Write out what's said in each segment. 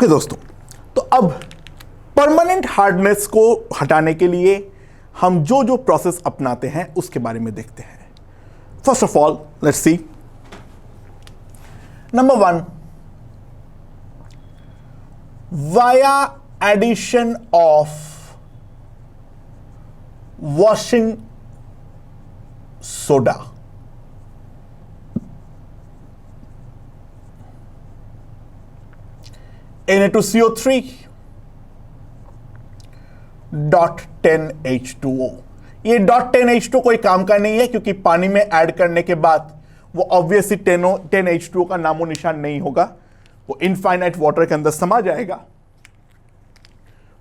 Okay दोस्तों, तो अब परमानेंट हार्डनेस को हटाने के लिए हम जो जो प्रोसेस अपनाते हैं उसके बारे में देखते हैं। First of all let's see, number 1, via addition of washing soda. Na2CO3 .10H2O। ये .10H2O कोई काम का नहीं है, क्योंकि पानी में ऐड करने के बाद वो ऑब्वियसली 10H2O का नामो निशान नहीं होगा, वो इनफाइनाइट वाटर के अंदर समा जाएगा।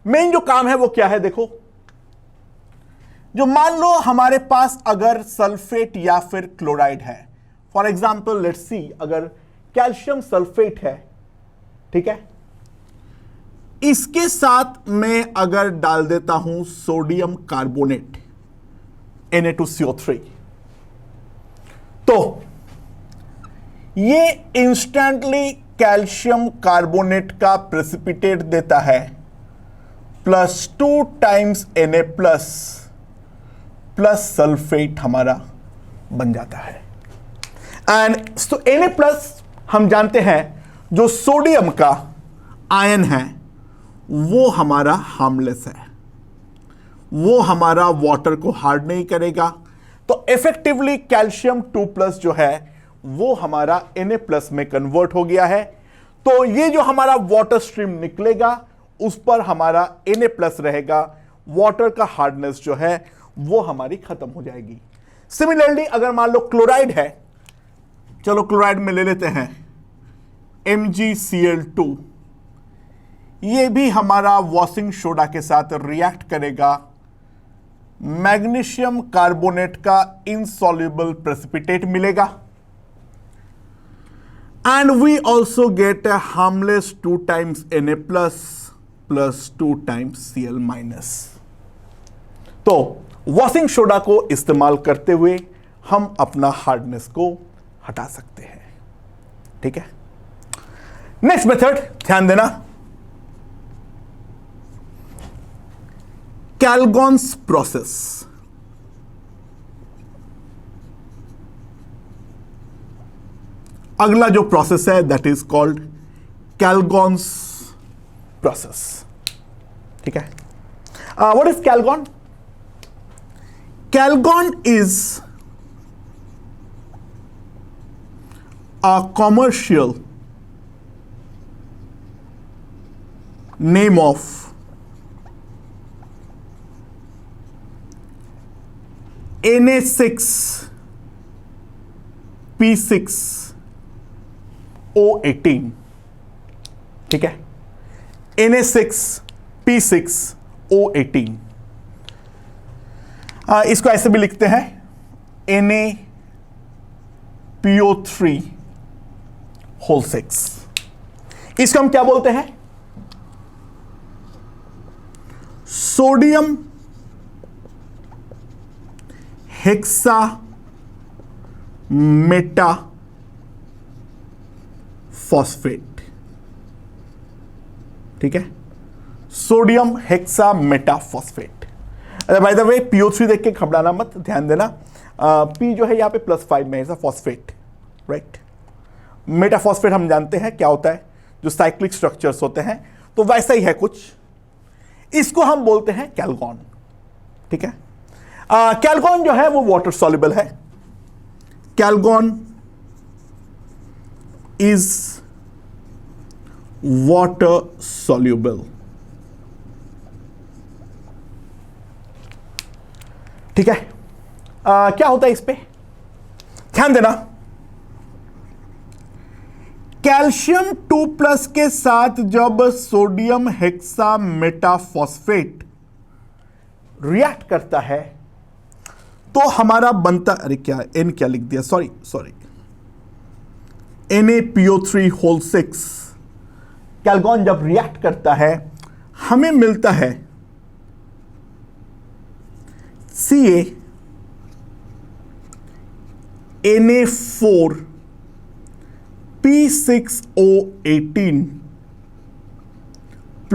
मेन जो काम है वो क्या है, देखो, जो मान लो हमारे पास अगर सल्फेट या फिर क्लोराइड है, फॉर एग्जाम्पल लेट्स सी, अगर कैल्शियम सल्फेट है, ठीक है, इसके साथ मैं अगर डाल देता हूं सोडियम कार्बोनेट Na2CO3, तो ये इंस्टेंटली कैल्शियम कार्बोनेट का प्रेसिपिटेट देता है +2 टाइम्स Na प्लस सल्फेट हमारा बन जाता है। एंड तो Na+ हम जानते हैं जो सोडियम का आयन है वो हमारा हार्मलेस है, वो हमारा वाटर को हार्ड नहीं करेगा, तो इफेक्टिवली कैल्शियम 2+ जो है वो हमारा Na+ में कन्वर्ट हो गया है। तो ये जो हमारा वाटर स्ट्रीम निकलेगा उस पर हमारा Na+ रहेगा, वाटर का हार्डनेस जो है वो हमारी खत्म हो जाएगी। सिमिलरली अगर मान लो क्लोराइड है, चलो क्लोराइड में ले लेते हैं MgCl2, ये भी हमारा वॉशिंग सोडा के साथ रिएक्ट करेगा, मैग्नीशियम कार्बोनेट का इनसॉल्युबल प्रेसिपिटेट मिलेगा, and we also get a harmless 2 times Na+ plus 2 times Cl-। तो वॉशिंग सोडा को इस्तेमाल करते हुए हम अपना हार्डनेस को हटा सकते हैं, ठीक है। नेक्स्ट मेथड ध्यान देना, कैलगॉन्स प्रोसेस। अगला जो प्रोसेस है that is called Calgon's process, ठीक है। What is Calgon? Calgon is a commercial name of Na6P6O18, ठीक है, Na6P6O18। इसको ऐसे भी लिखते हैं NaPO3 इसको हम क्या बोलते हैं? सोडियम हेक्सा मेटा फॉस्फेट, ठीक है, sodium hexa Meta phosphate. By the way PO3 देख के घबराना मत, ध्यान देना, P जो है यहां पे +5 में है, फॉस्फेट, राइट। मेटाफॉस्फेट हम जानते हैं क्या होता है, जो साइक्लिक स्ट्रक्चर्स होते हैं, तो वैसा ही है कुछ, इसको हम बोलते हैं कैलगॉन, ठीक है। कैलगॉन जो है वो वाटर सॉल्युबल है, कैलगॉन इज वाटर सॉल्युबल, ठीक है। क्या होता है इस पे, ध्यान देना, कैल्शियम 2+ के साथ जब सोडियम हेक्सा मेटाफॉस्फेट रिएक्ट करता है तो हमारा बनता, अरे क्या N क्या लिख दिया, सॉरी NaPO3 कैलगॉन जब रिएक्ट करता है हमें मिलता है Ca Na4P6O18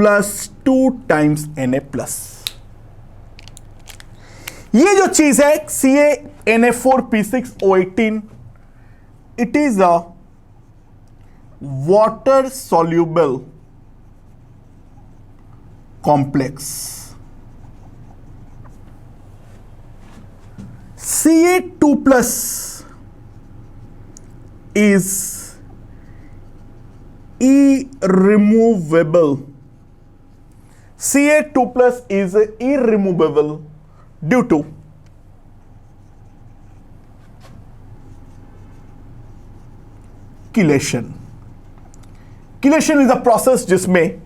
plus 2 times Na+. ये जो चीज है CaNa4p6O18, it is a water soluble complex. Ca2+ is irremovable. Ca2+ is irremovable due to chelation. Chelation is a process जिसमें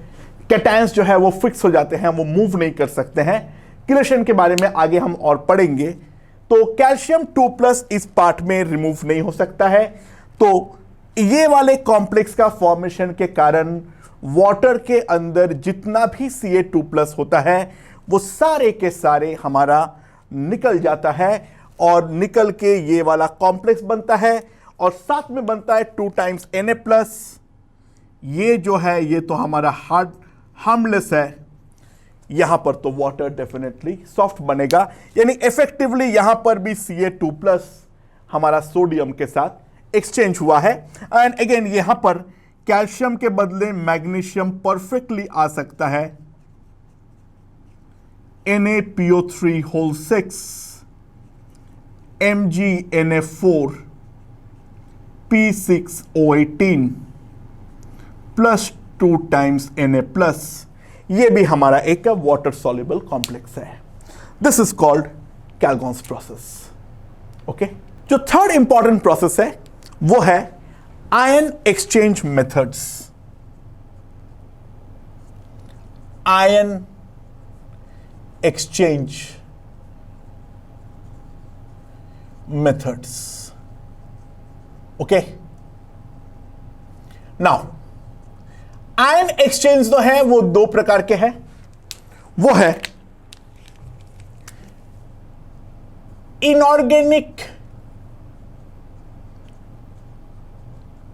कैटायंस जो है वो फिक्स हो जाते हैं, वो मूव नहीं कर सकते हैं. किलेशन के बारे में आगे हम और पढ़ेंगे. तो कैल्शियम 2+ इस पार्ट में रिमूव नहीं हो सकता है. तो ये वाले कॉम्प्लेक्स का फॉर्मेशन के कारण वाटर के अंदर जितना भी Ca2+ होता है वो सारे के सारे हमारा निकल जाता है और निकल के ये वाला कॉम्प्लेक्स बनता है और साथ में बनता है 2 टाइम्स Na+. ये जो है ये तो हमारा हार्मलेस है. यहां पर तो वाटर डेफिनेटली सॉफ्ट बनेगा, यानी इफेक्टिवली यहां पर भी Ca2+ हमारा सोडियम के साथ एक्सचेंज हुआ है. एंड अगेन यहां पर कैल्शियम के बदले मैग्नीशियम परफेक्टली आ सकता है. NaPO3(6) MgNa4p6O18 plus 2 times Na+. ये भी हमारा एक वाटर सॉल्युबल कॉम्प्लेक्स है. This is called Calgon's process. Okay, जो थर्ड इंपॉर्टेंट प्रोसेस है वो है ion exchange methods. Ion exchange methods. Okay, now ion exchange जो है वो 2 प्रकार के हैं. वो है इनऑर्गेनिक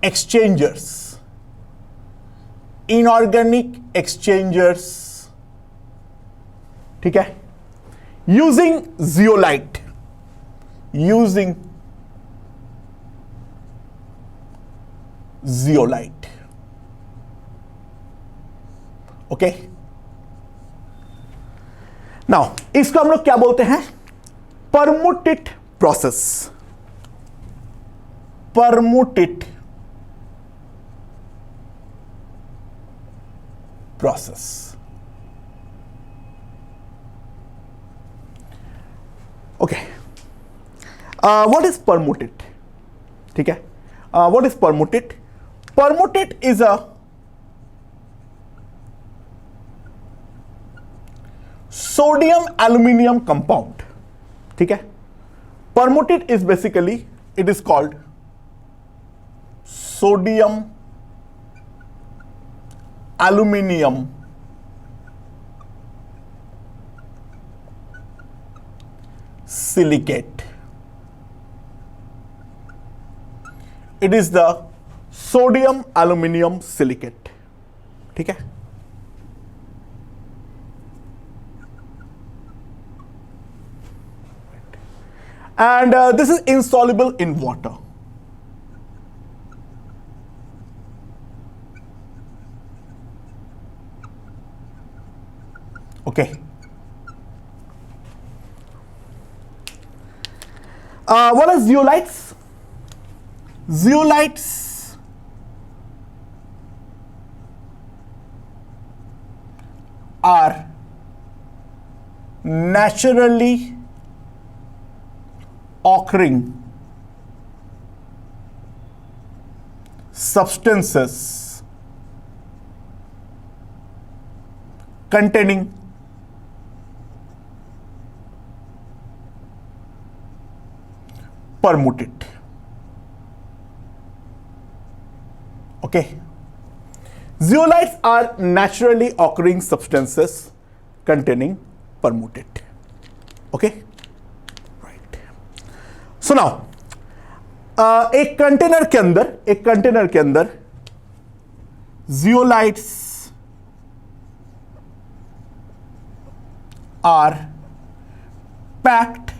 एक्सचेंजर्स. इनऑर्गेनिक एक्सचेंजर्स, ठीक है, using zeolite. Using zeolite. Okay, now इसको हम लोग क्या बोलते हैं? Permutit process. Permutit process. Okay, what is permutit? ठीक है, what is permutit? Permutit is a sodium aluminium compound. ठीक है, permutit is basically it is called sodium aluminium silicate. It is the sodium aluminium silicate. ठीक है, and this is insoluble in water. Okay, what are zeolites? Zeolites are naturally occurring substances containing permutate. Okay, zeolites are naturally occurring substances containing permutate. Okay, सुनाओ. एक container के अंदर zeolites are packed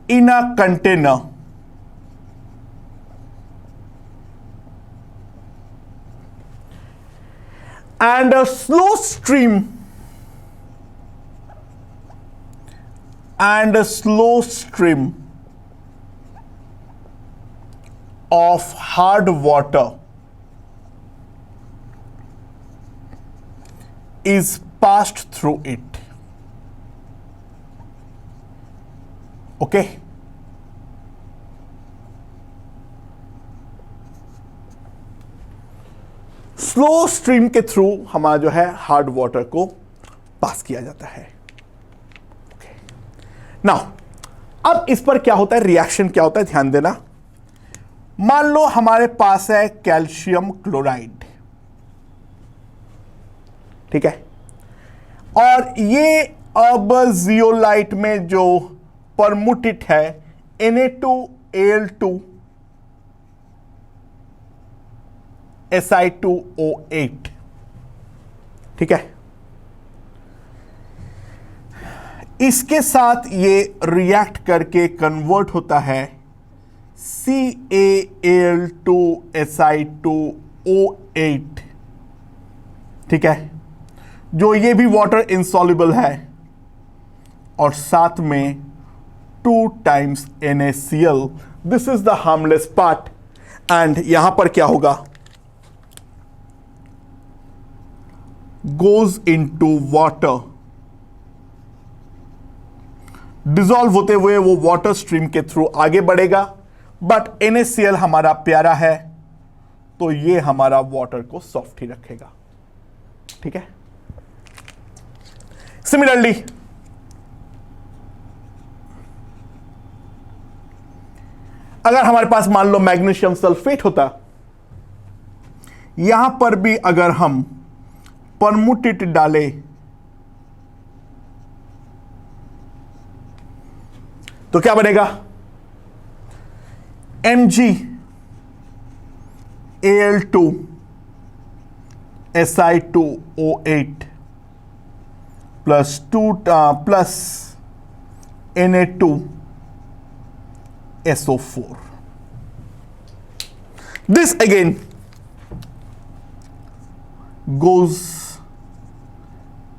in a container and a slow stream of hard water is passed through it. Okay? Slow stream के through हमारा जो है hard water को पास किया जाता है. नाउ अब इस पर क्या होता है, रिएक्शन क्या होता है, ध्यान देना. मान लो हमारे पास है कैल्शियम क्लोराइड, ठीक है, और ये अब जियोलाइट में जो परमुटेट है Na2Al2 Si2O8, ठीक है, इसके साथ ये रिएक्ट करके कन्वर्ट होता है CaAl2Si2O8, ठीक है, जो ये भी वाटर इंसॉल्युबल है और साथ में 2 times NaCl. This is the harmless part. And यहां पर क्या होगा, goes into water, डिसॉल्व होते हुए वो वाटर स्ट्रीम के थ्रू आगे बढ़ेगा. बट NaCl हमारा प्यारा है तो ये हमारा वाटर को सॉफ्ट ही रखेगा, ठीक है. सिमिलरली अगर हमारे पास मान लो मैग्नीशियम सल्फेट होता, यहां पर भी अगर हम परमुटेट डाले तो क्या बनेगा, MgAl2 Si2O8 plus Na2SO4. This again goes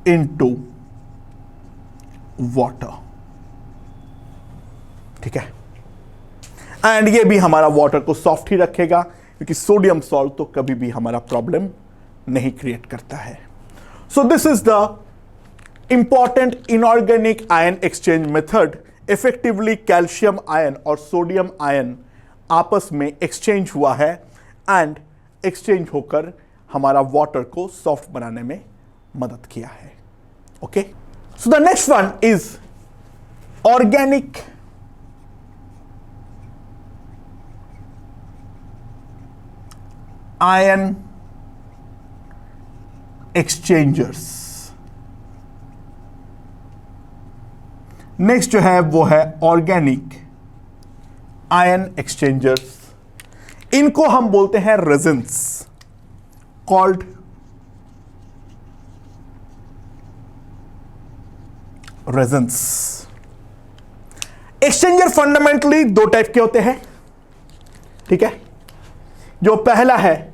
into water, ठीक है, एंड ये भी हमारा वाटर को सॉफ्ट ही रखेगा क्योंकि सोडियम सॉल्ट तो कभी भी हमारा प्रॉब्लम नहीं क्रिएट करता है. So this is the important inorganic ion exchange method. Effectively calcium ion और सोडियम आयन आपस में एक्सचेंज हुआ है एंड एक्सचेंज होकर हमारा वाटर को सॉफ्ट बनाने में मदद किया है. Okay, so the next one is organic ion exchangers. Next जो है वो है ऑर्गेनिक आयन एक्सचेंजर्स. इनको हम बोलते हैं resins, called resins. Exchanger fundamentally 2 type के होते हैं, ठीक है. जो पहला है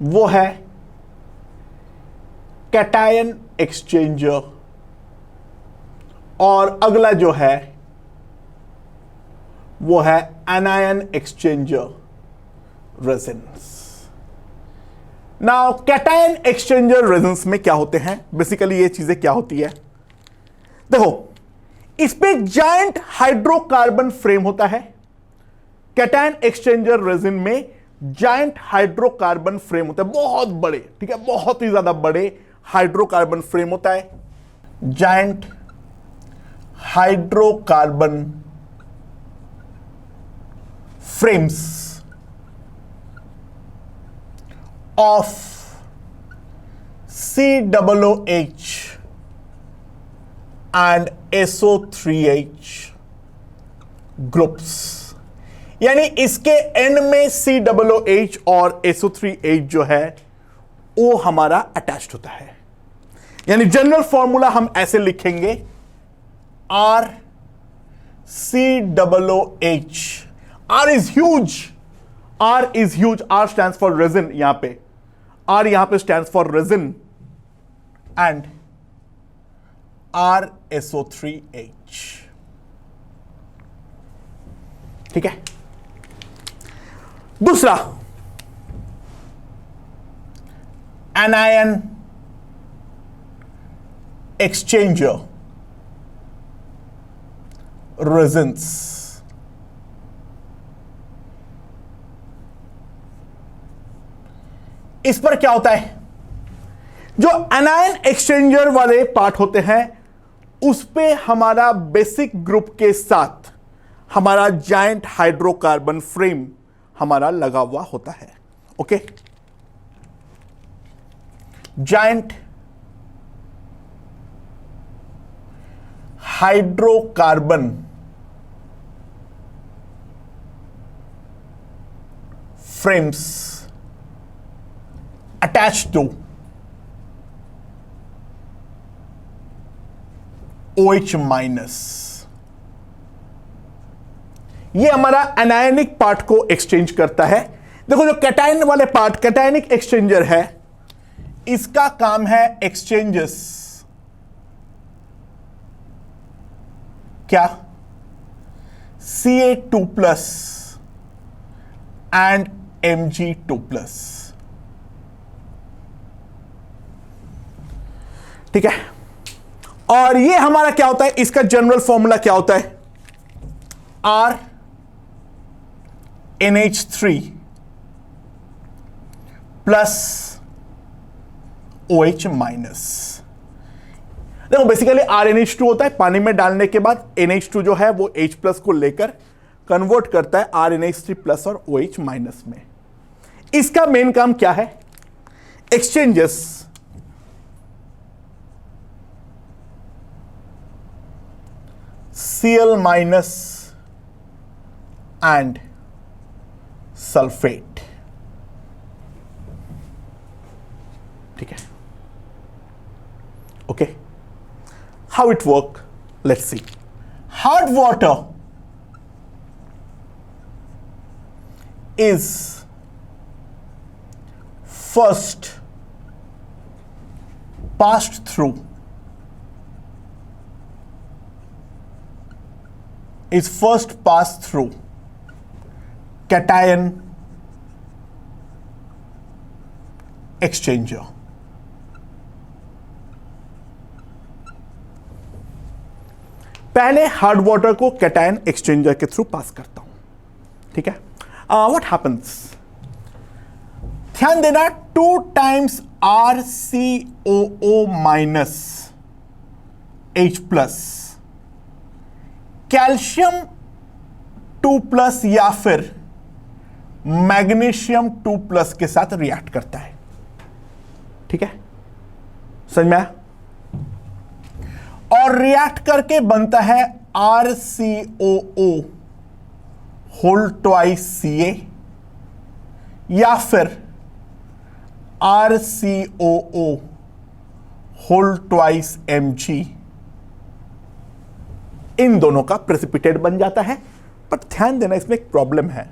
वो है कैटायन एक्सचेंजर और अगला जो है वो है anion exchanger resins. Now cation exchanger resins में क्या होते हैं, बेसिकली ये चीजें क्या होती है, देखो इस पे जायंट हाइड्रोकार्बन फ्रेम होता है. कैटायन एक्सचेंजर रेजिन में जायंट हाइड्रोकार्बन फ्रेम होता है, बहुत बड़े, ठीक है, बहुत ही ज्यादा बड़े हाइड्रोकार्बन फ्रेम होता है. Giant hydrocarbon frames of COOH and SO3H groups. यानी इसके एंड में COOH और SO3H जो है O हमारा अटैच्ड होता है। यानी जनरल फॉर्मूला हम ऐसे लिखेंगे, R COOH। R is huge, R is huge, R stands for resin, यहां पे R यहां पे stands for resin and RSO3H। ठीक है। दूसरा, anion exchanger resins। इस पर क्या होता है, जो एनायन एक्सचेंजर वाले पार्ट होते हैं उस पे हमारा बेसिक ग्रुप के साथ हमारा जायंट हाइड्रोकार्बन फ्रेम हमारा लगा हुआ होता है। Okay, giant hydrocarbon frames attached to OH minus. ये हमारा एनायनिक पार्ट को एक्सचेंज करता है। देखो, जो कैटायन वाले पार्ट, कैटायनिक एक्सचेंजर है, इसका काम है एक्सचेंजेस क्या, Ca2+ एंड Mg2+। ठीक है। और ये हमारा क्या होता है, इसका जनरल फॉर्मूला क्या होता है, R NH3 plus OH minus. देखो, बेसिकली RNH2 होता है, पानी में डालने के बाद NH2 जो है वो H प्लस को लेकर कन्वर्ट करता है RNH3 प्लस और OH माइनस में। इसका मेन काम क्या है, exchanges Cl minus and sulphate. ठीक है। Okay, how it work, let's see. Hard water is first passed through is first passed through cation exchanger। पहले हार्ड वाटर को कैटायन एक्सचेंजर के थ्रू पास करता हूं। ठीक है। व्हाट हैपेंस, ध्यान देना, 2 times RCOO minus H plus calcium 2+ या फिर मैग्नीशियम 2+ के साथ रिएक्ट करता है। ठीक है, समझ में आया? और रिएक्ट करके बनता है RCOO होल ट्वाइस Ca या फिर RCOO होल ट्वाइस Mg। इन दोनों का प्रेसिपिटेट बन जाता है। पर ध्यान देना, इसमें एक प्रॉब्लम है,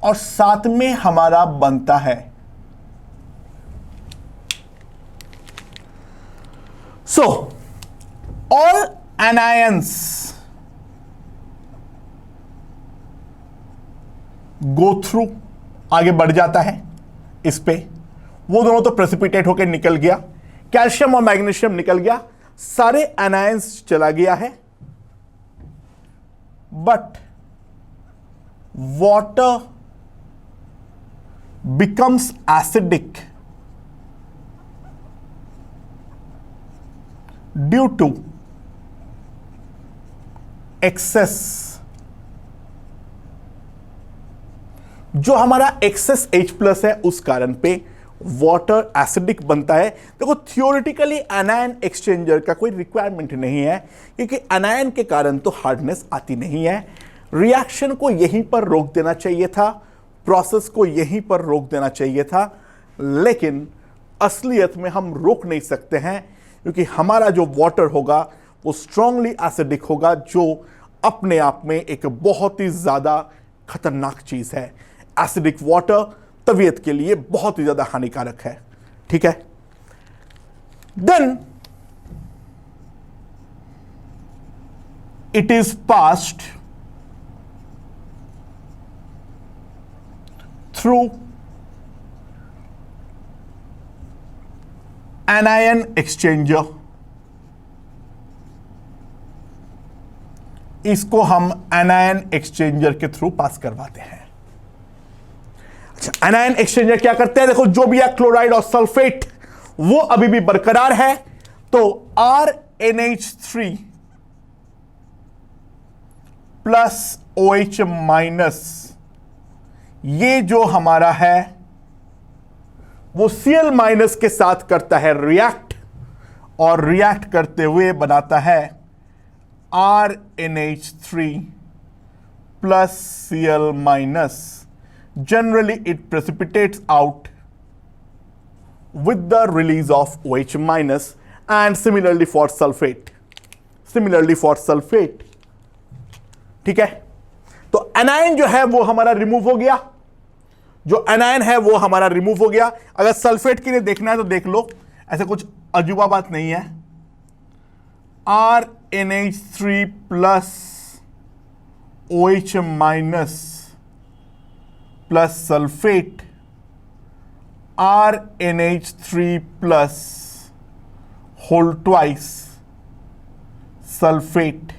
और साथ में हमारा बनता है ऑल एनायंस गो थ्रू, आगे बढ़ जाता है इस पे। वो दोनों तो प्रेसिपिटेट होकर निकल गया, कैल्शियम और मैग्नीशियम निकल गया, सारे एनायंस चला गया है, but water becomes acidic due to excess, जो हमारा एक्सेस H+ है उस कारण पे वाटर एसिडिक बनता है। देखो, थियोरेटिकली एनायन एक्सचेंजर का कोई रिक्वायरमेंट नहीं है, क्योंकि एनायन के कारण तो हार्डनेस आती नहीं है। रिएक्शन को यहीं पर रोक देना चाहिए था, प्रोसेस को यहीं पर रोक देना चाहिए था, लेकिन असलियत में हम रोक नहीं सकते हैं, क्योंकि हमारा जो वाटर होगा वो स्ट्रांगली एसिडिक होगा, जो अपने आप में एक बहुत ही ज़्यादा खतरनाक चीज़ है। एसिडिक वाटर तबीयत के लिए बहुत ही ज़्यादा हानिकारक है। ठीक है, then it is passed through anion exchanger। इसको हम एनायन एक्सचेंजर के थ्रू पास करवाते हैं। अच्छा, एनायन एक्सचेंजर क्या करते हैं? देखो, जो भी है क्लोराइड और सल्फेट वो अभी भी बरकरार है, तो RNH3 प्लस OH माइनस, ये जो हमारा है वो Cl माइनस के साथ करता है रिएक्ट, और रिएक्ट करते हुए बनाता है RNH3 plus Cl minus. Generally, it precipitates out with the release of OH minus, and similarly for sulfate. ठीक है, तो एनायन जो है वो हमारा रिमूव हो गया, अगर सल्फेट के लिए देखना है तो देख लो, ऐसे कुछ अजूबा बात नहीं है। RNH3 plus OH minus plus sulphate, RNH3 plus whole twice sulphate,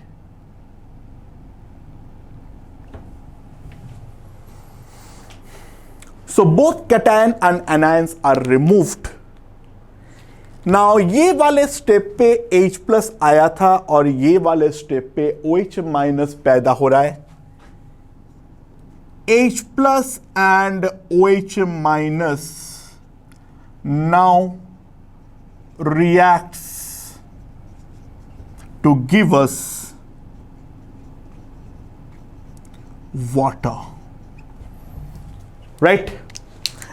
so both cation and anions are removed। Now ये वाले स्टेप पे H प्लस आया था और ये वाले स्टेप पे OH माइनस पैदा हो रहा है। H plus and OH minus now reacts to give us water, right?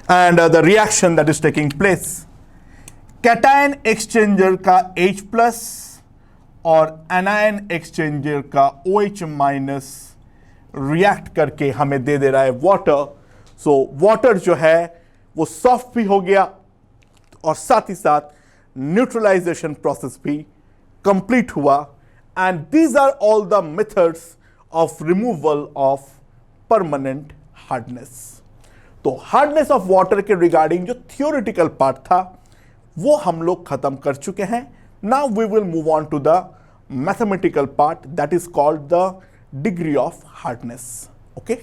And the reaction that is taking place, cation exchanger का H प्लस और एनायन एक्सचेंजर का OH माइनस रिएक्ट करके हमें दे रहा है वाटर। सो वाटर जो है वो सॉफ्ट भी हो गया और साथ ही साथ न्यूट्रलाइजेशन प्रोसेस भी कंप्लीट हुआ। And these are all the methods of removal of permanent hardness. तो हार्डनेस ऑफ वाटर के रिगार्डिंग जो थियोरिटिकल पार्ट था वो हम लोग खत्म कर चुके हैं। Now we will move on to the mathematical part that is called the degree of hardness. Okay.